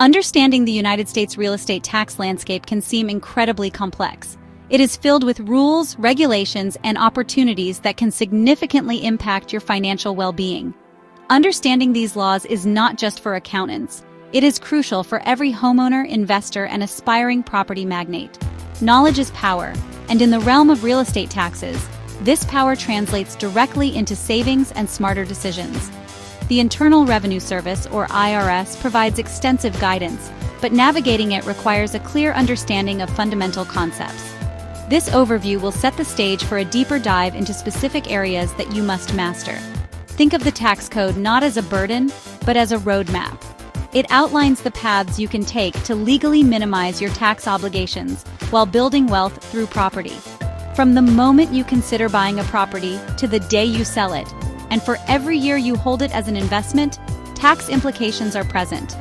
Understanding the United States real estate tax landscape can seem incredibly complex. It is filled with rules, regulations, and opportunities that can significantly impact your financial well-being. Understanding these laws is not just for accountants. It is crucial for every homeowner, investor, and aspiring property magnate. Knowledge is power, and in the realm of real estate taxes, this power translates directly into savings and smarter decisions. The Internal Revenue Service, or IRS, provides extensive guidance, but navigating it requires a clear understanding of fundamental concepts. This overview will set the stage for a deeper dive into specific areas that you must master. Think of the tax code not as a burden, but as a roadmap. It outlines the paths you can take to legally minimize your tax obligations while building wealth through property. From the moment you consider buying a property to the day you sell it, and for every year you hold it as an investment, tax implications are present.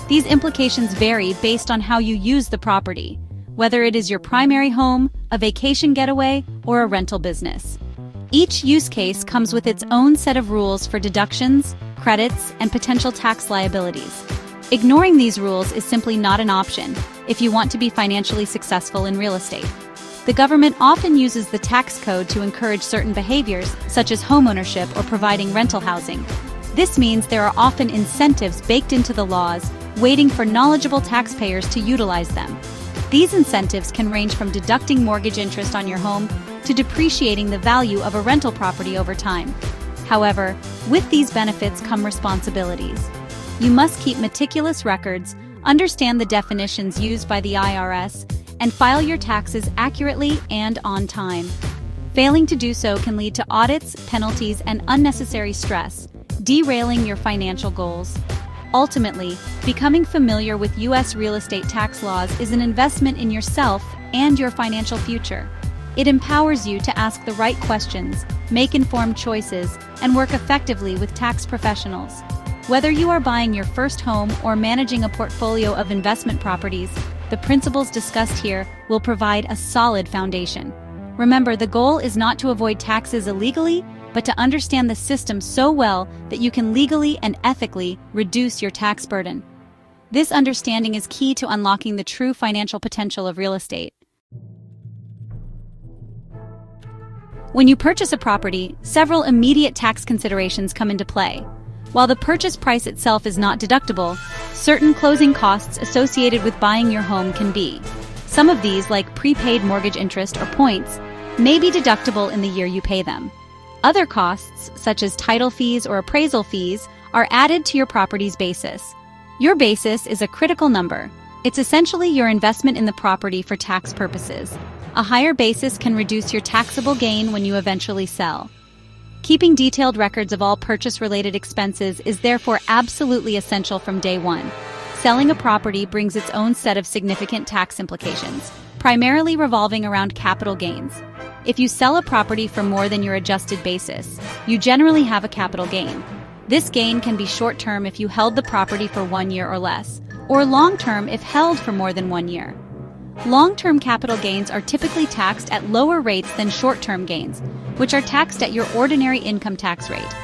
These implications vary based on how you use the property, whether it is your primary home, a vacation getaway, or a rental business. Each use case comes with its own set of rules for deductions, credits, and potential tax liabilities. Ignoring these rules is simply not an option if you want to be financially successful in real estate. The government often uses the tax code to encourage certain behaviors, such as homeownership or providing rental housing. This means there are often incentives baked into the laws, waiting for knowledgeable taxpayers to utilize them. These incentives can range from deducting mortgage interest on your home to depreciating the value of a rental property over time. However, with these benefits come responsibilities. You must keep meticulous records, understand the definitions used by the IRS, and file your taxes accurately and on time. Failing to do so can lead to audits, penalties, and unnecessary stress, derailing your financial goals. Ultimately, becoming familiar with U.S. real estate tax laws is an investment in yourself and your financial future. It empowers you to ask the right questions, make informed choices, and work effectively with tax professionals. Whether you are buying your first home or managing a portfolio of investment properties, the principles discussed here will provide a solid foundation. Remember, the goal is not to avoid taxes illegally, but to understand the system so well that you can legally and ethically reduce your tax burden. This understanding is key to unlocking the true financial potential of real estate. When you purchase a property, several immediate tax considerations come into play. While the purchase price itself is not deductible, certain closing costs associated with buying your home can be. Some of these, like prepaid mortgage interest or points, may be deductible in the year you pay them. Other costs, such as title fees or appraisal fees, are added to your property's basis. Your basis is a critical number. It's essentially your investment in the property for tax purposes. A higher basis can reduce your taxable gain when you eventually sell. Keeping detailed records of all purchase-related expenses is therefore absolutely essential from day one. Selling a property brings its own set of significant tax implications, primarily revolving around capital gains. If you sell a property for more than your adjusted basis, you generally have a capital gain. This gain can be short-term if you held the property for 1 year or less, or long-term if held for more than 1 year. Long-term capital gains are typically taxed at lower rates than short-term gains, which are taxed at your ordinary income tax rate.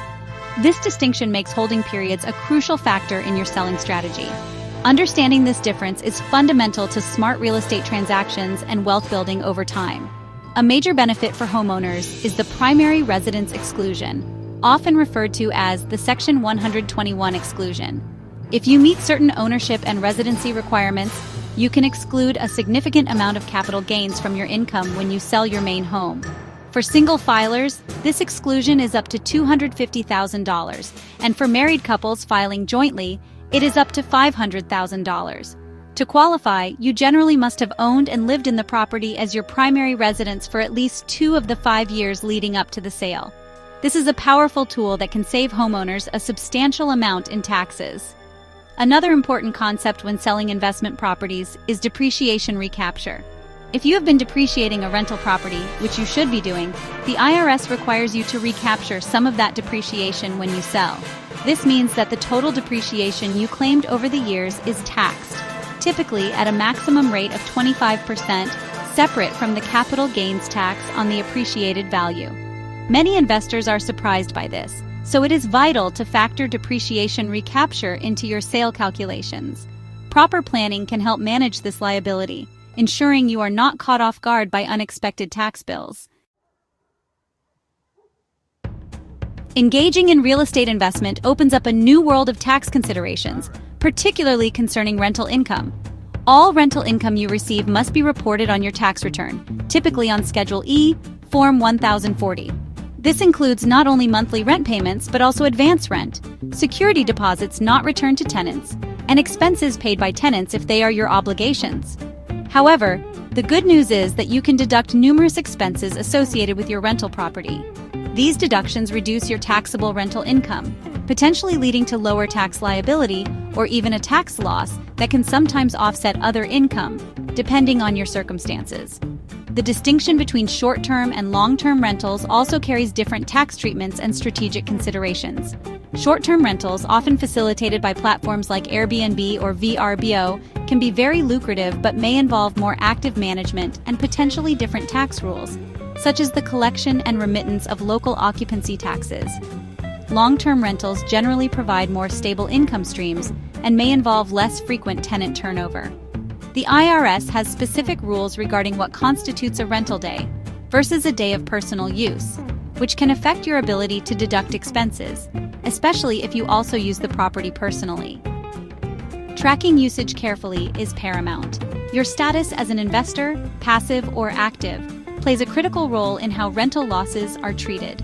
This distinction makes holding periods a crucial factor in your selling strategy. Understanding this difference is fundamental to smart real estate transactions and wealth building over time. A major benefit for homeowners is the primary residence exclusion, often referred to as the Section 121 exclusion. If you meet certain ownership and residency requirements, you can exclude a significant amount of capital gains from your income when you sell your main home. For single filers, this exclusion is up to $250,000, and for married couples filing jointly, it is up to $500,000. To qualify, you generally must have owned and lived in the property as your primary residence for at least 2 of the 5 years leading up to the sale. This is a powerful tool that can save homeowners a substantial amount in taxes. Another important concept when selling investment properties is depreciation recapture. If you have been depreciating a rental property, which you should be doing, the IRS requires you to recapture some of that depreciation when you sell. This means that the total depreciation you claimed over the years is taxed, typically at a maximum rate of 25%, separate from the capital gains tax on the appreciated value. Many investors are surprised by this, so it is vital to factor depreciation recapture into your sale calculations. Proper planning can help manage this liability, ensuring you are not caught off guard by unexpected tax bills. Engaging in real estate investment opens up a new world of tax considerations, particularly concerning rental income. All rental income you receive must be reported on your tax return, typically on Schedule E, Form 1040. This includes not only monthly rent payments but also advance rent, security deposits not returned to tenants, and expenses paid by tenants if they are your obligations. However, the good news is that you can deduct numerous expenses associated with your rental property. These deductions reduce your taxable rental income, potentially leading to lower tax liability or even a tax loss that can sometimes offset other income, depending on your circumstances. The distinction between short-term and long-term rentals also carries different tax treatments and strategic considerations. Short-term rentals, often facilitated by platforms like Airbnb or VRBO, can be very lucrative but may involve more active management and potentially different tax rules, such as the collection and remittance of local occupancy taxes. Long-term rentals generally provide more stable income streams and may involve less frequent tenant turnover. The IRS has specific rules regarding what constitutes a rental day versus a day of personal use, which can affect your ability to deduct expenses, especially if you also use the property personally. Tracking usage carefully is paramount. Your status as an investor, passive or active, plays a critical role in how rental losses are treated.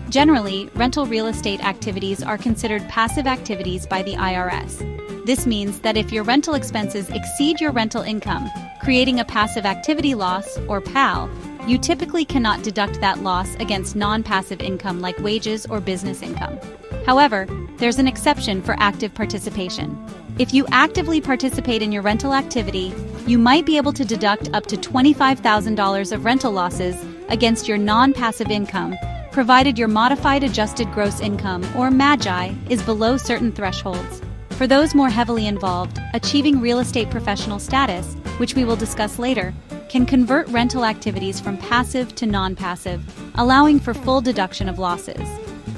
Generally, rental real estate activities are considered passive activities by the IRS. This means that if your rental expenses exceed your rental income, creating a passive activity loss, or PAL, you typically cannot deduct that loss against non-passive income like wages or business income. However, there's an exception for active participation. If you actively participate in your rental activity, you might be able to deduct up to $25,000 of rental losses against your non-passive income, provided your modified adjusted gross income, or MAGI, is below certain thresholds. For those more heavily involved, achieving real estate professional status, which we will discuss later, can convert rental activities from passive to non-passive, allowing for full deduction of losses.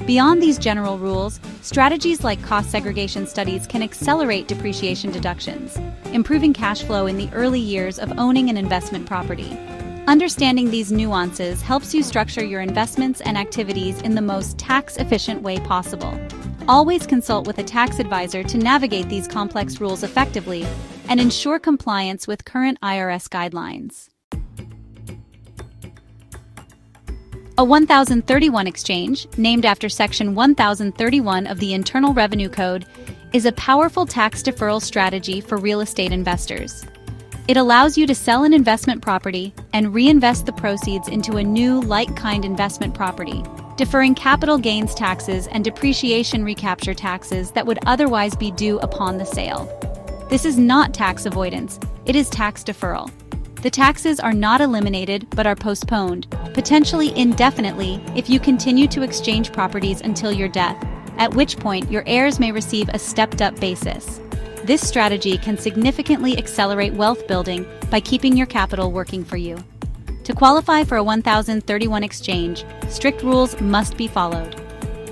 Beyond these general rules, strategies like cost segregation studies can accelerate depreciation deductions, improving cash flow in the early years of owning an investment property. Understanding these nuances helps you structure your investments and activities in the most tax-efficient way possible. Always consult with a tax advisor to navigate these complex rules effectively and ensure compliance with current IRS guidelines. A 1031 exchange, named after Section 1031 of the Internal Revenue Code, is a powerful tax deferral strategy for real estate investors. It allows you to sell an investment property and reinvest the proceeds into a new like-kind investment property, deferring capital gains taxes and depreciation recapture taxes that would otherwise be due upon the sale. This is not tax avoidance, it is tax deferral. The taxes are not eliminated but are postponed, potentially indefinitely, if you continue to exchange properties until your death, at which point your heirs may receive a stepped-up basis. This strategy can significantly accelerate wealth building by keeping your capital working for you. To qualify for a 1031 exchange, strict rules must be followed.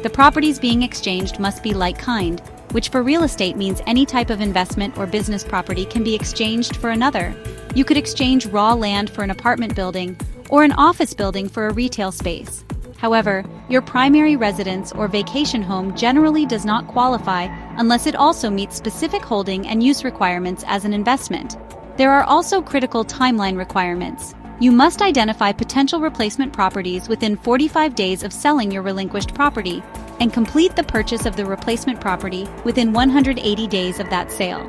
The properties being exchanged must be like-kind, which for real estate means any type of investment or business property can be exchanged for another. You could exchange raw land for an apartment building or an office building for a retail space. However, your primary residence or vacation home generally does not qualify unless it also meets specific holding and use requirements as an investment. There are also critical timeline requirements. You must identify potential replacement properties within 45 days of selling your relinquished property and complete the purchase of the replacement property within 180 days of that sale.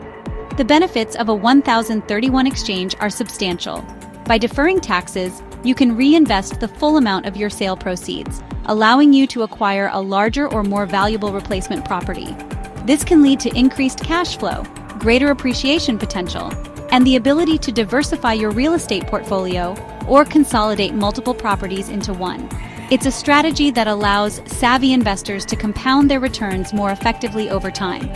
The benefits of a 1031 exchange are substantial. By deferring taxes, you can reinvest the full amount of your sale proceeds, allowing you to acquire a larger or more valuable replacement property. This can lead to increased cash flow, greater appreciation potential, and the ability to diversify your real estate portfolio or consolidate multiple properties into one. It's a strategy that allows savvy investors to compound their returns more effectively over time.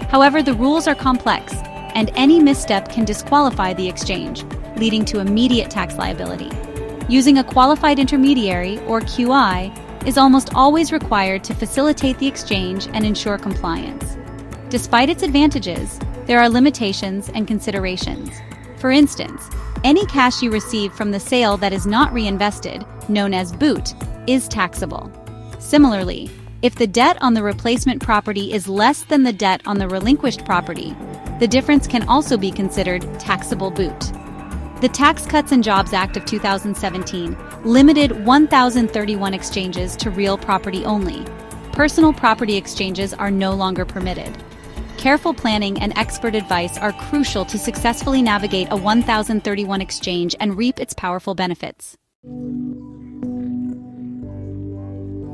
However, the rules are complex, and any misstep can disqualify the exchange, leading to immediate tax liability. Using a qualified intermediary, or QI, is almost always required to facilitate the exchange and ensure compliance. Despite its advantages, there are limitations and considerations. For instance, any cash you receive from the sale that is not reinvested, known as boot, is taxable. Similarly, if the debt on the replacement property is less than the debt on the relinquished property, the difference can also be considered taxable boot. The Tax Cuts and Jobs Act of 2017 limited 1,031 exchanges to real property only. Personal property exchanges are no longer permitted. Careful planning and expert advice are crucial to successfully navigate a 1,031 exchange and reap its powerful benefits.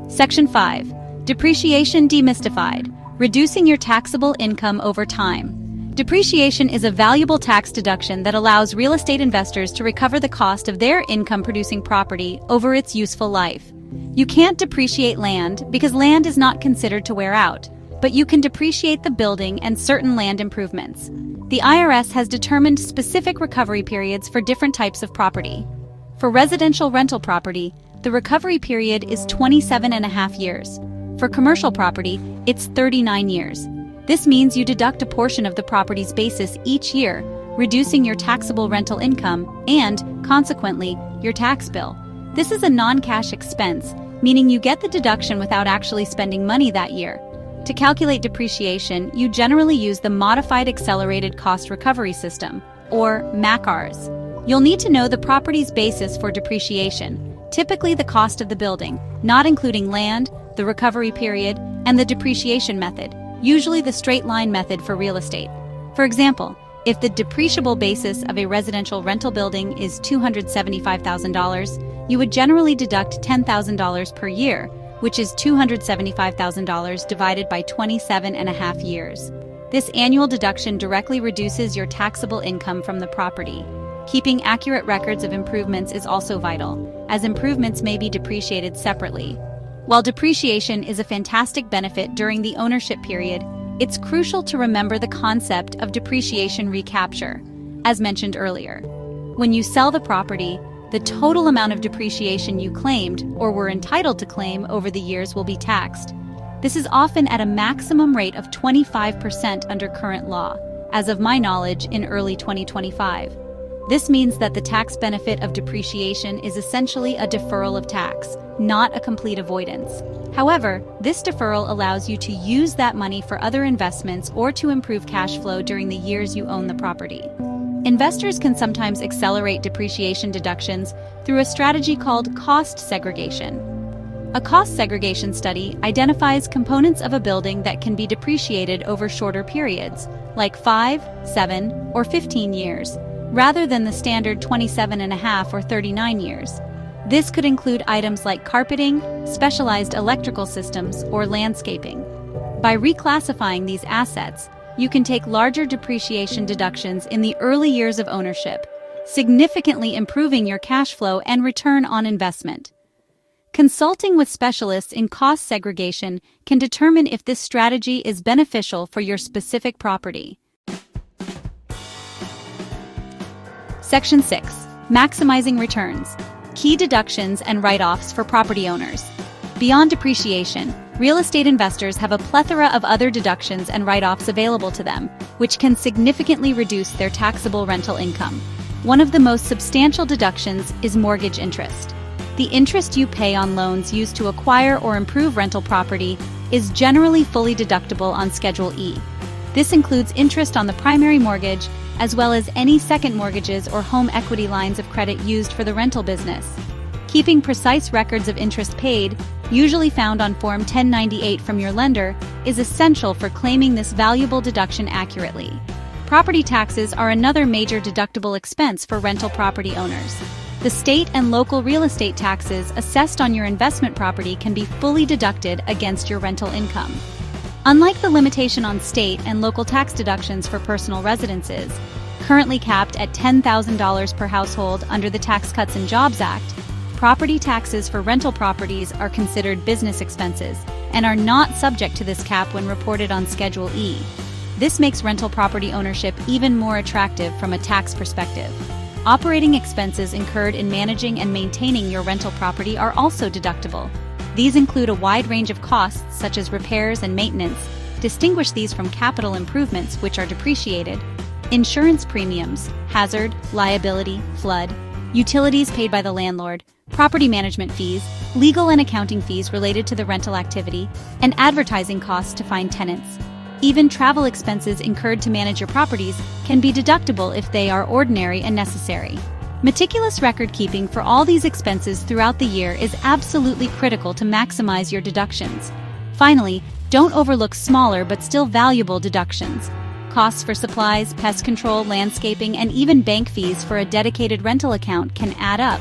Section 5. Depreciation demystified, reducing your taxable income over time. Depreciation is a valuable tax deduction that allows real estate investors to recover the cost of their income-producing property over its useful life. You can't depreciate land because land is not considered to wear out, but you can depreciate the building and certain land improvements. The IRS has determined specific recovery periods for different types of property. For residential rental property, the recovery period is 27.5 years. For commercial property, it's 39 years. This means you deduct a portion of the property's basis each year, reducing your taxable rental income and, consequently, your tax bill. This is a non-cash expense, meaning you get the deduction without actually spending money that year. To calculate depreciation, you generally use the Modified Accelerated Cost Recovery System, or MACRS. You'll need to know the property's basis for depreciation, typically the cost of the building, not including land, the recovery period, and the depreciation method, usually the straight-line method for real estate. For example, if the depreciable basis of a residential rental building is $275,000, you would generally deduct $10,000 per year, which is $275,000 divided by 27.5 years. This annual deduction directly reduces your taxable income from the property. Keeping accurate records of improvements is also vital, as improvements may be depreciated separately. While depreciation is a fantastic benefit during the ownership period, it's crucial to remember the concept of depreciation recapture, as mentioned earlier. When you sell the property, the total amount of depreciation you claimed or were entitled to claim over the years will be taxed. This is often at a maximum rate of 25% under current law, as of my knowledge in early 2025. This means that the tax benefit of depreciation is essentially a deferral of tax, not a complete avoidance. However, this deferral allows you to use that money for other investments or to improve cash flow during the years you own the property. Investors can sometimes accelerate depreciation deductions through a strategy called cost segregation. A cost segregation study identifies components of a building that can be depreciated over shorter periods, like 5, 7, or 15 years, rather than the standard 27.5 or 39 years. This could include items like carpeting, specialized electrical systems, or landscaping. By reclassifying these assets, you can take larger depreciation deductions in the early years of ownership, significantly improving your cash flow and return on investment. Consulting with specialists in cost segregation can determine if this strategy is beneficial for your specific property. Section 6. Maximizing returns. Key deductions and write-offs for property owners. Beyond depreciation, real estate investors have a plethora of other deductions and write-offs available to them, which can significantly reduce their taxable rental income. One of the most substantial deductions is mortgage interest. The interest you pay on loans used to acquire or improve rental property is generally fully deductible on Schedule E. This includes interest on the primary mortgage, as well as any second mortgages or home equity lines of credit used for the rental business. Keeping precise records of interest paid, usually found on Form 1098 from your lender, is essential for claiming this valuable deduction accurately. Property taxes are another major deductible expense for rental property owners. The state and local real estate taxes assessed on your investment property can be fully deducted against your rental income. Unlike the limitation on state and local tax deductions for personal residences, currently capped at $10,000 per household under the Tax Cuts and Jobs Act, property taxes for rental properties are considered business expenses and are not subject to this cap when reported on Schedule E. This makes rental property ownership even more attractive from a tax perspective. Operating expenses incurred in managing and maintaining your rental property are also deductible. These include a wide range of costs such as repairs and maintenance, Distinguish these from capital improvements, which are depreciated. Insurance premiums, hazard, liability, flood, utilities paid by the landlord, property management fees, legal and accounting fees related to the rental activity, and advertising costs to find tenants. Even travel expenses incurred to manage your properties can be deductible if they are ordinary and necessary. Meticulous record keeping for all these expenses throughout the year is absolutely critical to maximize your deductions. Finally, don't overlook smaller but still valuable deductions. Costs for supplies, pest control, landscaping, and even bank fees for a dedicated rental account can add up.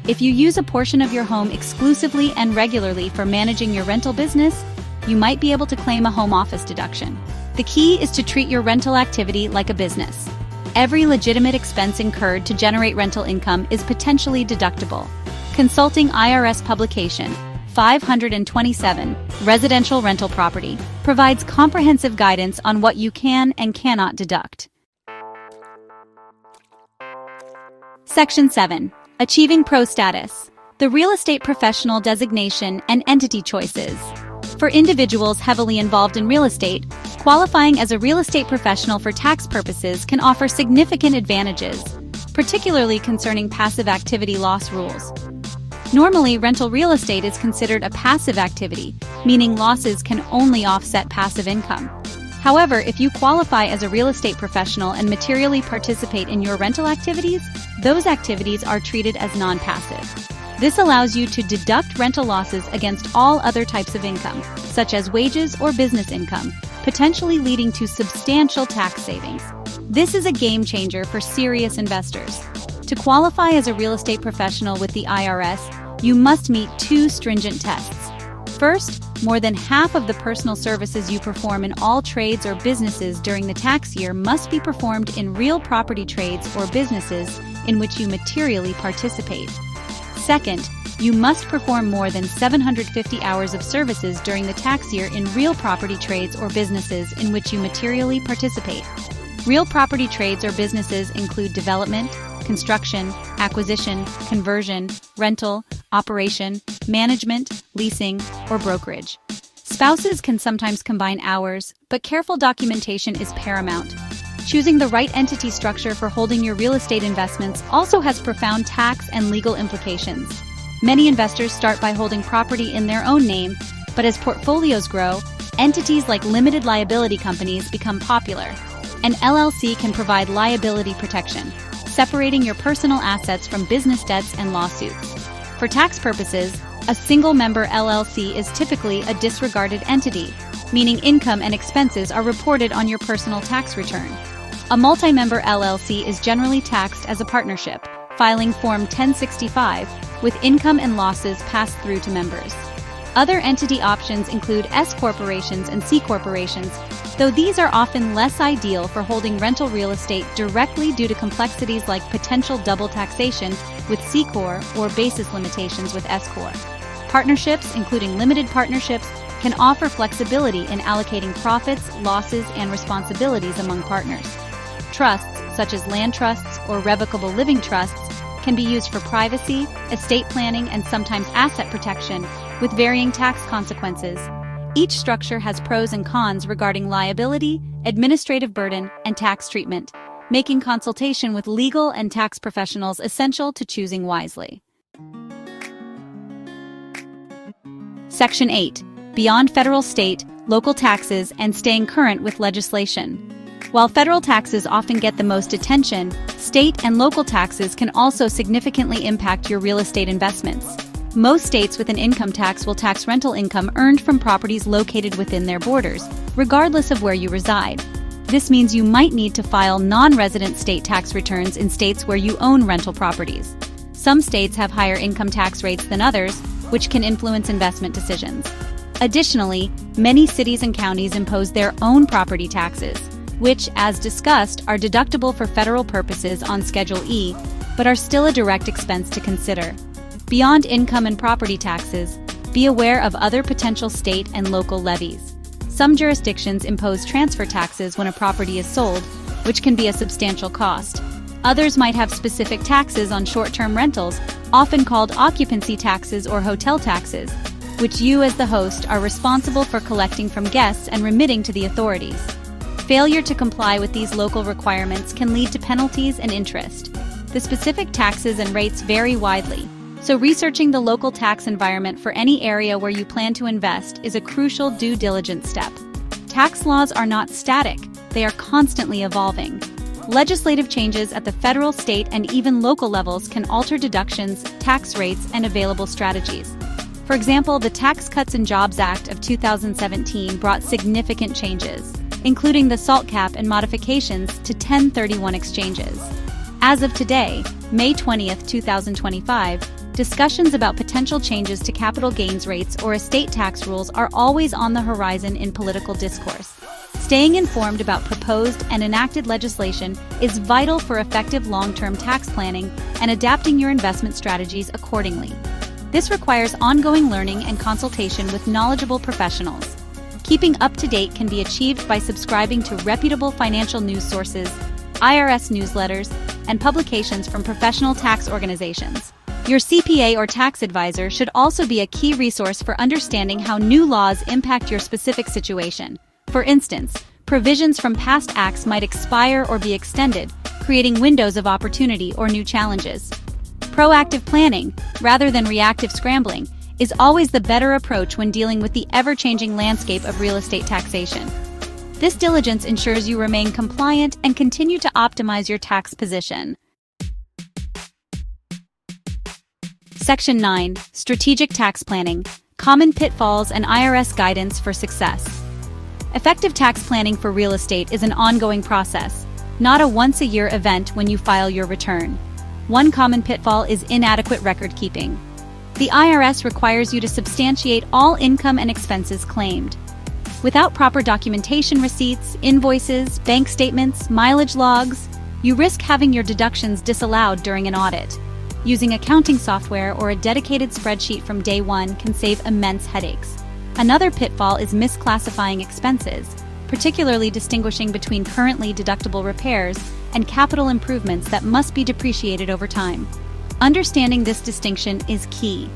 If you use a portion of your home exclusively and regularly for managing your rental business, you might be able to claim a home office deduction. The key is to treat your rental activity like a business. Every legitimate expense incurred to generate rental income is potentially deductible. Consulting IRS publication 527, Residential Rental Property, provides comprehensive guidance on what you can and cannot deduct. Section 7. Achieving Pro Status. The Real Estate Professional Designation and Entity Choices. For individuals heavily involved in real estate, qualifying as a real estate professional for tax purposes can offer significant advantages, particularly concerning passive activity loss rules. Normally, rental real estate is considered a passive activity, meaning losses can only offset passive income. However, if you qualify as a real estate professional and materially participate in your rental activities, those activities are treated as non-passive. This allows you to deduct rental losses against all other types of income, such as wages or business income, potentially leading to substantial tax savings. This is a game changer for serious investors. To qualify as a real estate professional with the IRS, you must meet two stringent tests. First, more than half of the personal services you perform in all trades or businesses during the tax year must be performed in real property trades or businesses in which you materially participate. Second, you must perform more than 750 hours of services during the tax year in real property trades or businesses in which you materially participate. Real property trades or businesses include development, construction, acquisition, conversion, rental, operation, management, leasing, or brokerage. Spouses can sometimes combine hours, but careful documentation is paramount. Choosing the right entity structure for holding your real estate investments also has profound tax and legal implications. Many investors start by holding property in their own name, but as portfolios grow, entities like limited liability companies become popular. An LLC can provide liability protection, separating your personal assets from business debts and lawsuits. For tax purposes, a single-member LLC is typically a disregarded entity, meaning income and expenses are reported on your personal tax return. A multi-member LLC is generally taxed as a partnership, filing Form 1065, with income and losses passed through to members. Other entity options include S corporations and C corporations, though these are often less ideal for holding rental real estate directly due to complexities like potential double taxation with C Corp or basis limitations with S-Corp. Partnerships, including limited partnerships, can offer flexibility in allocating profits, losses, and responsibilities among partners. Trusts, such as land trusts or revocable living trusts, can be used for privacy, estate planning, and sometimes asset protection, with varying tax consequences. Each structure has pros and cons regarding liability, administrative burden, and tax treatment, making consultation with legal and tax professionals essential to choosing wisely. Section 8. Beyond federal, state, local taxes, and staying current with legislation. While federal taxes often get the most attention, state and local taxes can also significantly impact your real estate investments. Most states with an income tax will tax rental income earned from properties located within their borders, regardless of where you reside. This means you might need to file non-resident state tax returns in states where you own rental properties. Some states have higher income tax rates than others, which can influence investment decisions. Additionally, many cities and counties impose their own property taxes, which, as discussed, are deductible for federal purposes on Schedule E, but are still a direct expense to consider. Beyond income and property taxes, be aware of other potential state and local levies. Some jurisdictions impose transfer taxes when a property is sold, which can be a substantial cost. Others might have specific taxes on short-term rentals, often called occupancy taxes or hotel taxes. which you as the host are responsible for collecting from guests and remitting to the authorities. Failure to comply with these local requirements can lead to penalties and interest. The specific taxes and rates vary widely, so researching the local tax environment for any area where you plan to invest is a crucial due diligence step. Tax laws are not static, they are constantly evolving. Legislative changes at the federal, state, and even local levels can alter deductions, tax rates, and available strategies. For example, the Tax Cuts and Jobs Act of 2017 brought significant changes, including the SALT cap and modifications to 1031 exchanges. As of today, May 20, 2025, discussions about potential changes to capital gains rates or estate tax rules are always on the horizon in political discourse. Staying informed about proposed and enacted legislation is vital for effective long-term tax planning and adapting your investment strategies accordingly. This requires ongoing learning and consultation with knowledgeable professionals. Keeping up to date can be achieved by subscribing to reputable financial news sources, IRS newsletters, and publications from professional tax organizations. Your CPA or tax advisor should also be a key resource for understanding how new laws impact your specific situation. For instance, provisions from past acts might expire or be extended, creating windows of opportunity or new challenges. Proactive planning, rather than reactive scrambling, is always the better approach when dealing with the ever-changing landscape of real estate taxation. This diligence ensures you remain compliant and continue to optimize your tax position. Section 9. Strategic Tax Planning, Common Pitfalls and IRS Guidance for Success. Effective tax planning for real estate is an ongoing process, not a once-a-year event when you file your return. One common pitfall is inadequate record keeping. The IRS requires you to substantiate all income and expenses claimed. Without proper documentation, receipts, invoices, bank statements, mileage logs, you risk having your deductions disallowed during an audit. Using accounting software or a dedicated spreadsheet from day one can save immense headaches. Another pitfall is misclassifying expenses, particularly distinguishing between currently deductible repairs and capital improvements that must be depreciated over time. Understanding this distinction is key.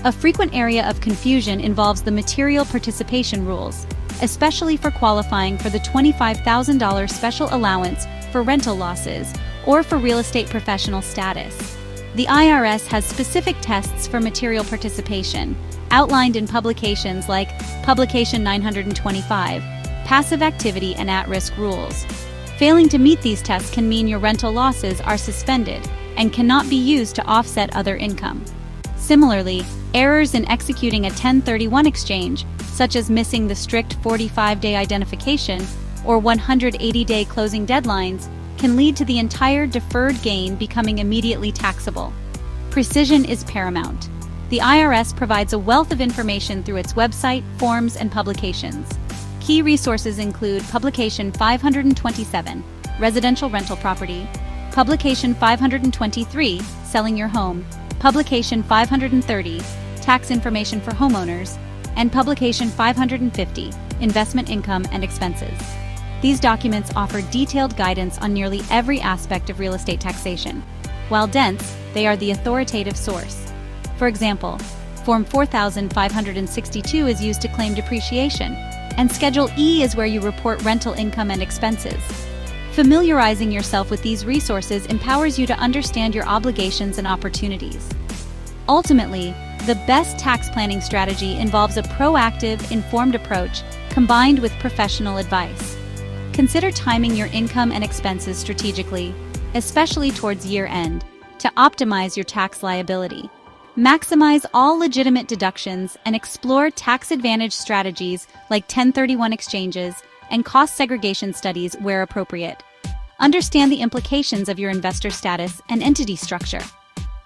A frequent area of confusion involves the material participation rules, especially for qualifying for the $25,000 special allowance for rental losses or for real estate professional status. The IRS has specific tests for material participation, outlined in publications like Publication 925, Passive Activity and At-Risk Rules. Failing to meet these tests can mean your rental losses are suspended and cannot be used to offset other income. Similarly, errors in executing a 1031 exchange, such as missing the strict 45-day identification or 180-day closing deadlines, can lead to the entire deferred gain becoming immediately taxable. Precision is paramount. The IRS provides a wealth of information through its website, forms, and publications. Key resources include Publication 527, Residential Rental Property, Publication 523, Selling Your Home, Publication 530, Tax Information for Homeowners, and Publication 550, Investment Income and Expenses. These documents offer detailed guidance on nearly every aspect of real estate taxation. While dense, they are the authoritative source. For example, Form 4562 is used to claim depreciation, and Schedule E is where you report rental income and expenses. Familiarizing yourself with these resources empowers you to understand your obligations and opportunities. Ultimately, the best tax planning strategy involves a proactive, informed approach combined with professional advice. Consider timing your income and expenses strategically, especially towards year-end, to optimize your tax liability. Maximize all legitimate deductions and explore tax-advantage strategies like 1031 exchanges and cost segregation studies where appropriate. Understand the implications of your investor status and entity structure.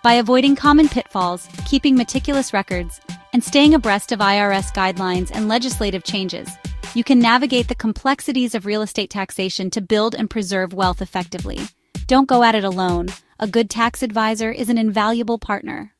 By avoiding common pitfalls, keeping meticulous records, and staying abreast of IRS guidelines and legislative changes, you can navigate the complexities of real estate taxation to build and preserve wealth effectively. Don't go at it alone. A good tax advisor is an invaluable partner.